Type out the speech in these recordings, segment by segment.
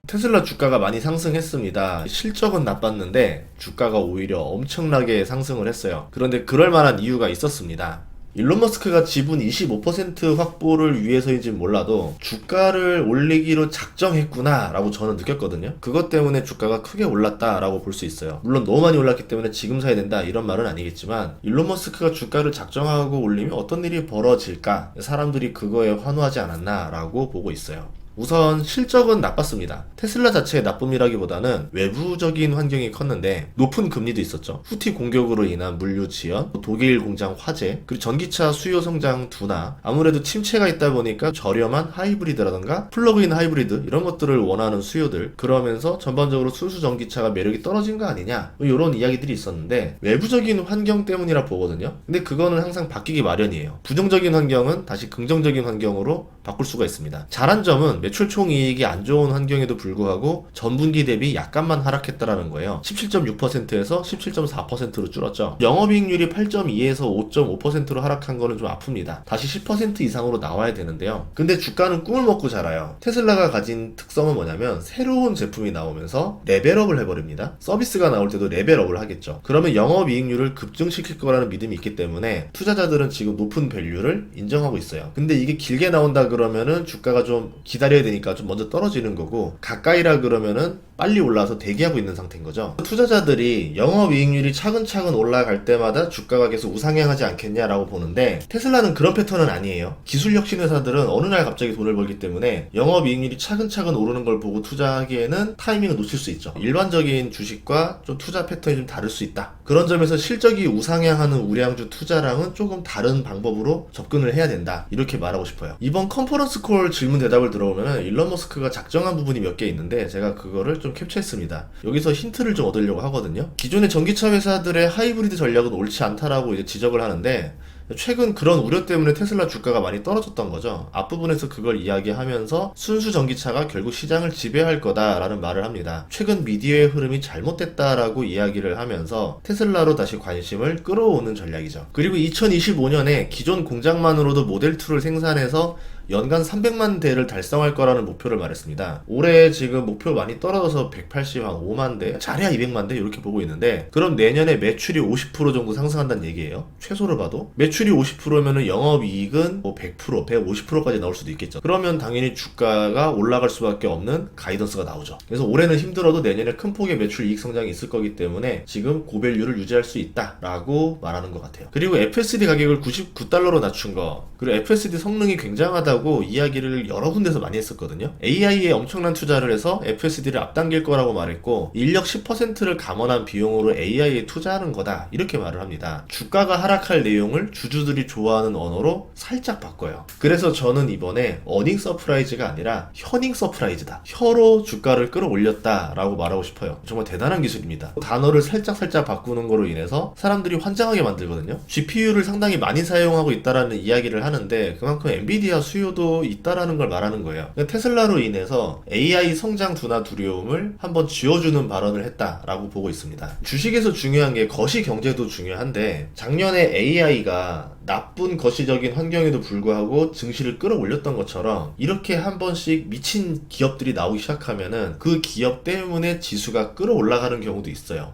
테슬라 주가가 많이 상승했습니다. 실적은 나빴는데 주가가 오히려 엄청나게 상승을 했어요. 그런데 그럴 만한 이유가 있었습니다. 일론 머스크가 지분 25% 확보를 위해서인지는 몰라도 주가를 올리기로 작정했구나 라고 저는 느꼈거든요. 그것 때문에 주가가 크게 올랐다 라고 볼 수 있어요. 물론 너무 많이 올랐기 때문에 지금 사야 된다 이런 말은 아니겠지만, 일론 머스크가 주가를 작정하고 올리면 어떤 일이 벌어질까, 사람들이 그거에 환호하지 않았나 라고 보고 있어요. 우선 실적은 나빴습니다. 테슬라 자체의 나쁨이라기보다는 외부적인 환경이 컸는데 높은 금리도 있었죠. 후티 공격으로 인한 물류 지연, 독일 공장 화재, 그리고 전기차 수요 성장 둔화, 아무래도 침체가 있다 보니까 저렴한 하이브리드라던가 플러그인 하이브리드 이런 것들을 원하는 수요들, 그러면서 전반적으로 순수 전기차가 매력이 떨어진 거 아니냐, 이런 이야기들이 있었는데 외부적인 환경 때문이라 보거든요. 근데 그거는 항상 바뀌기 마련이에요. 부정적인 환경은 다시 긍정적인 환경으로 바꿀 수가 있습니다. 잘한 점은 매출 총이익이 안 좋은 환경에도 불구하고 전분기 대비 약간만 하락했다라는 거예요. 17.6%에서 17.4%로 줄었죠. 영업이익률이 8.2에서 5.5%로 하락한 거는 좀 아픕니다. 다시 10% 이상으로 나와야 되는데요. 근데 주가는 꿈을 먹고 자라요. 테슬라가 가진 특성은 뭐냐면 새로운 제품이 나오면서 레벨업을 해버립니다. 서비스가 나올 때도 레벨업을 하겠죠. 그러면 영업이익률을 급증시킬 거라는 믿음이 있기 때문에 투자자들은 지금 높은 밸류를 인정하고 있어요. 근데 이게 길게 나온다 그러면은 주가가 좀 기다려야 되니까 좀 먼저 떨어지는 거고, 가까이라 그러면은 빨리 올라와서 대기하고 있는 상태인 거죠. 투자자들이 영업이익률이 차근차근 올라갈 때마다 주가가 계속 우상향하지 않겠냐라고 보는데, 테슬라는 그런 패턴은 아니에요. 기술혁신 회사들은 어느 날 갑자기 돈을 벌기 때문에 영업이익률이 차근차근 오르는 걸 보고 투자하기에는 타이밍을 놓칠 수 있죠. 일반적인 주식과 좀 투자 패턴이 좀 다를 수 있다. 그런 점에서 실적이 우상향하는 우량주 투자랑은 조금 다른 방법으로 접근을 해야 된다, 이렇게 말하고 싶어요. 이번 컨퍼런스 콜 질문 대답을 들어보면 일론 머스크가 작정한 부분이 몇 개 있는데 제가 그거를 좀 캡처했습니다. 여기서 힌트를 좀 얻으려고 하거든요. 기존의 전기차 회사들의 하이브리드 전략은 옳지 않다라고 이제 지적을 하는데, 최근 그런 우려 때문에 테슬라 주가가 많이 떨어졌던 거죠. 앞부분에서 그걸 이야기하면서 순수 전기차가 결국 시장을 지배할 거다라는 말을 합니다. 최근 미디어의 흐름이 잘못됐다라고 이야기를 하면서 테슬라로 다시 관심을 끌어오는 전략이죠. 그리고 2025년에 기존 공장만으로도 모델2를 생산해서 연간 300만 대를 달성할 거라는 목표를 말했습니다. 올해 지금 목표 많이 떨어져서 185만 대, 잘해야 200만 대 이렇게 보고 있는데, 그럼 내년에 매출이 50% 정도 상승한다는 얘기예요. 최소로 봐도 매출이 50%면은 영업이익은 뭐 100%, 150%까지 나올 수도 있겠죠. 그러면 당연히 주가가 올라갈 수밖에 없는 가이던스가 나오죠. 그래서 올해는 힘들어도 내년에 큰 폭의 매출 이익 성장이 있을 거기 때문에 지금 고밸류를 유지할 수 있다라고 말하는 것 같아요. 그리고 FSD 가격을 99달러로 낮춘 거, 그리고 FSD 성능이 굉장하다 고 이야기를 여러 군데서 많이 했었거든요. AI에 엄청난 투자를 해서 FSD를 앞당길 거라고 말했고, 인력 10%를 감원한 비용으로 AI에 투자하는 거다, 이렇게 말을 합니다. 주가가 하락할 내용을 주주들이 좋아하는 언어로 살짝 바꿔요. 그래서 저는 이번에 어닝 서프라이즈가 아니라 혀닝 서프라이즈다, 혀로 주가를 끌어올렸다 라고 말하고 싶어요. 정말 대단한 기술입니다. 단어를 살짝 바꾸는 거로 인해서 사람들이 환장하게 만들거든요. GPU를 상당히 많이 사용하고 있다라는 이야기를 하는데, 그만큼 엔비디아 수요도 있다라는 걸 말하는 거예요. 테슬라로 인해서 AI 성장 둔화 두려움을 한번 지워주는 발언을 했다라고 보고 있습니다. 주식에서 중요한 게 거시 경제도 중요한데, 작년에 AI가 나쁜 거시적인 환경에도 불구하고 증시를 끌어올렸던 것처럼 이렇게 한 번씩 미친 기업들이 나오기 시작하면은 그 기업 때문에 지수가 끌어올라가는 경우도 있어요.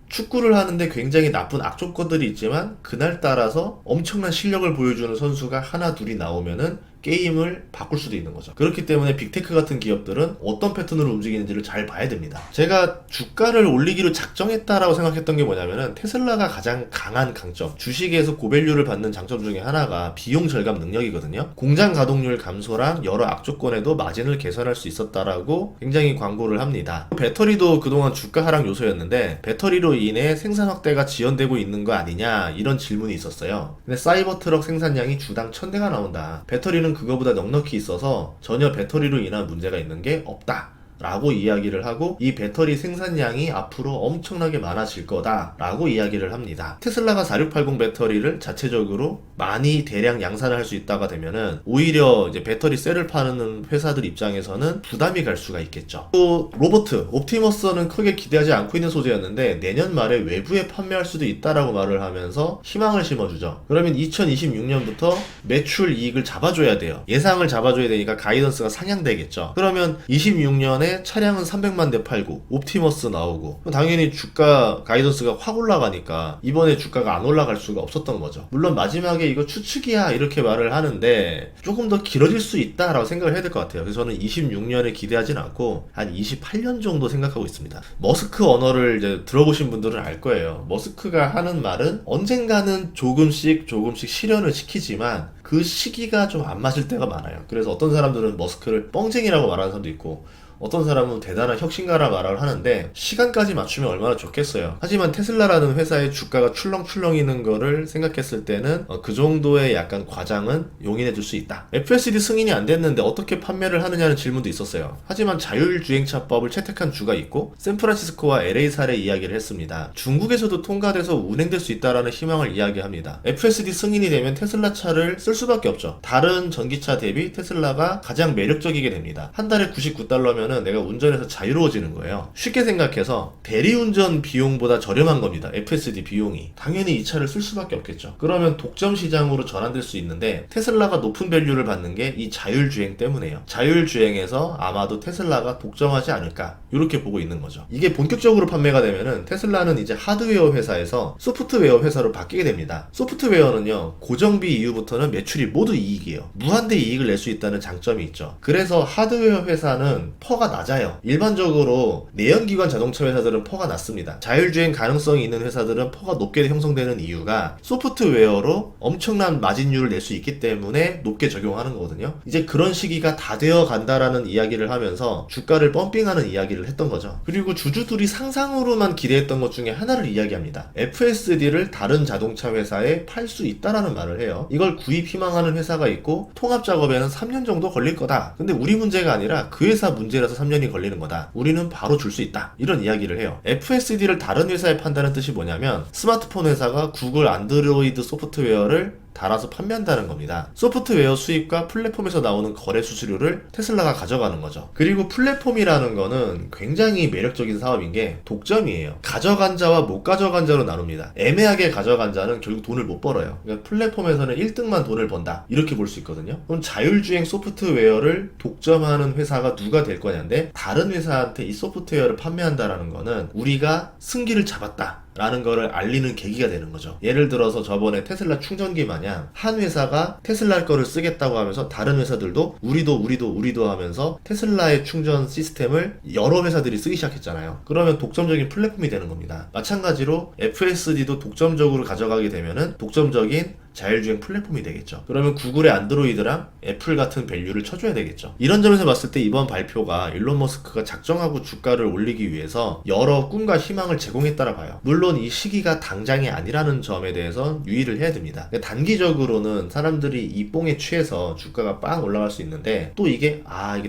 축구를 하는데 굉장히 나쁜 악조건들이 있지만 그날 따라서 엄청난 실력을 보여주는 선수가 하나 둘이 나오면은 게임을 바꿀 수도 있는 거죠. 그렇기 때문에 빅테크 같은 기업들은 어떤 패턴으로 움직이는지를 잘 봐야 됩니다. 제가 주가를 올리기로 작정했다라고 생각했던 게 뭐냐면은, 테슬라가 가장 강한 강점, 주식에서 고밸류를 받는 장점 중에 하나가 비용 절감 능력이거든요. 공장 가동률 감소랑 여러 악조건에도 마진을 개선할 수 있었다라고 굉장히 광고를 합니다. 배터리도 그동안 주가 하락 요소였는데 배터리로 인해 생산 확대가 지연되고 있는 거 아니냐, 이런 질문이 있었어요. 근데 사이버 트럭 생산량이 주당 1000대가 나온다. 배터리는 그거보다 넉넉히 있어서 전혀 배터리로 인한 문제가 있는 게 없다 라고 이야기를 하고 이 배터리 생산량이 앞으로 엄청나게 많아질 거다 라고 이야기를 합니다. 테슬라가 4680 배터리를 자체적으로 많이 대량 양산을 할 수 있다가 되면은 오히려 이제 배터리 셀을 파는 회사들 입장에서는 부담이 갈 수가 있겠죠. 또 로버트 옵티머스는 크게 기대하지 않고 있는 소재였는데 내년 말에 외부에 판매할 수도 있다라고 말을 하면서 희망을 심어주죠. 그러면 2026년부터 매출 이익을 잡아줘야 돼요. 예상을 잡아줘야 되니까 가이던스가 상향되겠죠. 그러면 26년에 차량은 300만 대 팔고 옵티머스 나오고 당연히 주가 가이던스가 확 올라가니까 이번에 주가가 안 올라갈 수가 없었던 거죠. 물론 마지막에 이거 추측이야 이렇게 말을 하는데 조금 더 길어질 수 있다라고 생각을 해야 될 것 같아요. 그래서 저는 26년에 기대하진 않고 한 28년 정도 생각하고 있습니다. 머스크 언어를 이제 들어보신 분들은 알 거예요. 머스크가 하는 말은 언젠가는 조금씩 실현을 시키지만 그 시기가 좀 안 맞을 때가 많아요. 그래서 어떤 사람들은 머스크를 뻥쟁이라고 말하는 사람도 있고 어떤 사람은 대단한 혁신가라 말을 하는데 시간까지 맞추면 얼마나 좋겠어요. 하지만 테슬라라는 회사의 주가가 출렁출렁이는 거를 생각했을 때는 그 정도의 약간 과장은 용인해 줄 수 있다. FSD 승인이 안 됐는데 어떻게 판매를 하느냐는 질문도 있었어요. 하지만 자율주행차법을 채택한 주가 있고 샌프란시스코와 LA 사례 이야기를 했습니다. 중국에서도 통과돼서 운행될 수 있다라는 희망을 이야기합니다. FSD 승인이 되면 테슬라 차를 쓸 수밖에 없죠. 다른 전기차 대비 테슬라가 가장 매력적이게 됩니다. 한 달에 $99면 내가 운전해서 자유로워지는 거예요. 쉽게 생각해서 대리운전 비용보다 저렴한 겁니다. FSD 비용이. 당연히 이 차를 쓸 수밖에 없겠죠. 그러면 독점 시장으로 전환될 수 있는데 테슬라가 높은 밸류를 받는 게 이 자율주행 때문에요. 자율주행에서 아마도 테슬라가 독점하지 않을까 이렇게 보고 있는 거죠. 이게 본격적으로 판매가 되면은 테슬라는 이제 하드웨어 회사에서 소프트웨어 회사로 바뀌게 됩니다. 소프트웨어는요 고정비 이후부터는 매출이 모두 이익이에요. 무한대 이익을 낼 수 있다는 장점이 있죠. 그래서 하드웨어 회사는 퍼가 낮아요. 일반적으로 내연기관 자동차 회사들은 퍼가 낮습니다. 자율주행 가능성이 있는 회사들은 퍼가 높게 형성되는 이유가 소프트웨어로 엄청난 마진율을 낼 수 있기 때문에 높게 적용하는 거거든요. 이제 그런 시기가 다 되어 간다라는 이야기를 하면서 주가를 펌핑하는 이야기를 했던 거죠. 그리고 주주들이 상상으로만 기대했던 것 중에 하나를 이야기합니다. FSD를 다른 자동차 회사에 팔 수 있다라는 말을 해요. 이걸 구입 희망하는 회사가 있고 통합 작업에는 3년 정도 걸릴 거다. 근데 우리 문제가 아니라 그 회사 문제라서 3년이 걸리는 거다. 우리는 바로 줄 수 있다. 이런 이야기를 해요. FSD를 다른 회사에 판다는 뜻이 뭐냐면 스마트폰 회사가 구글 안드로이드 소프트웨어를 달아서 판매한다는 겁니다. 소프트웨어 수입과 플랫폼에서 나오는 거래 수수료를 테슬라가 가져가는 거죠. 그리고 플랫폼이라는 거는 굉장히 매력적인 사업인 게 독점이에요. 가져간 자와 못 가져간 자로 나눕니다. 애매하게 가져간 자는 결국 돈을 못 벌어요. 그러니까 플랫폼에서는 1등만 돈을 번다. 이렇게 볼 수 있거든요. 그럼 자율주행 소프트웨어를 독점하는 회사가 누가 될 거냐인데 다른 회사한테 이 소프트웨어를 판매한다라는 거는 우리가 승기를 잡았다. 라는 거를 알리는 계기가 되는 거죠. 예를 들어서 저번에 테슬라 충전기 마냥 한 회사가 테슬라 거를 쓰겠다고 하면서 다른 회사들도 우리도 하면서 테슬라의 충전 시스템을 여러 회사들이 쓰기 시작했잖아요. 그러면 독점적인 플랫폼이 되는 겁니다. 마찬가지로 FSD도 독점적으로 가져가게 되면은 독점적인 자율주행 플랫폼이 되겠죠. 그러면 구글의 안드로이드랑 애플 같은 밸류를 쳐줘야 되겠죠. 이런 점에서 봤을 때 이번 발표가 일론 머스크가 작정하고 주가를 올리기 위해서 여러 꿈과 희망을 제공했다라 봐요. 물론 이 시기가 당장이 아니라는 점에 대해서 유의를 해야 됩니다. 단기적으로는 사람들이 이 뽕에 취해서 주가가 빵 올라갈 수 있는데 또 이게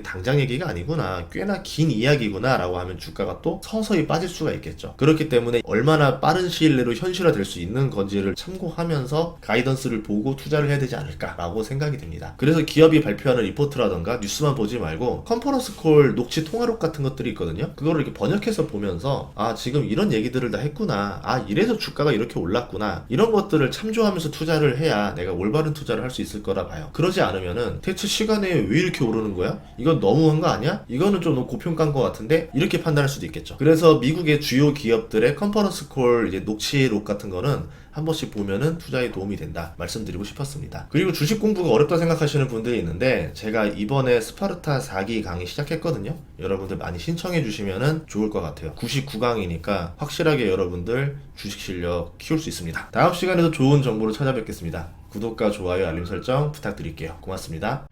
당장 얘기가 아니구나, 꽤나 긴 이야기구나 라고 하면 주가가 또 서서히 빠질 수가 있겠죠. 그렇기 때문에 얼마나 빠른 시일 내로 현실화될 수 있는 건지를 참고하면서 가이던스를 보고 투자를 해야 되지 않을까라고 생각이 됩니다. 그래서 기업이 발표하는 리포트라던가 뉴스만 보지 말고 컨퍼런스 콜 녹취 통화록 같은 것들이 있거든요. 그거를 이렇게 번역해서 보면서 지금 이런 얘기들을 다 했구나, 이래서 주가가 이렇게 올랐구나, 이런 것들을 참조하면서 투자를 해야 내가 올바른 투자를 할 수 있을 거라 봐요. 그러지 않으면은 대체 시간에 왜 이렇게 오르는 거야? 이건 너무한 거 아니야? 이거는 좀 너무 고평가인 것 같은데? 이렇게 판단할 수도 있겠죠. 그래서 미국의 주요 기업들의 컨퍼런스 콜 이제 녹취록 같은 거는 한 번씩 보면은 투자에 도움이 된다 말씀드리고 싶었습니다. 그리고 주식 공부가 어렵다 생각하시는 분들이 있는데 제가 이번에 스파르타 4기 강의 시작했거든요. 여러분들 많이 신청해 주시면은 좋을 것 같아요. 99강이니까 확실하게 여러분들 주식 실력 키울 수 있습니다. 다음 시간에도 좋은 정보로 찾아뵙겠습니다. 구독과 좋아요, 알림 설정 부탁드릴게요. 고맙습니다.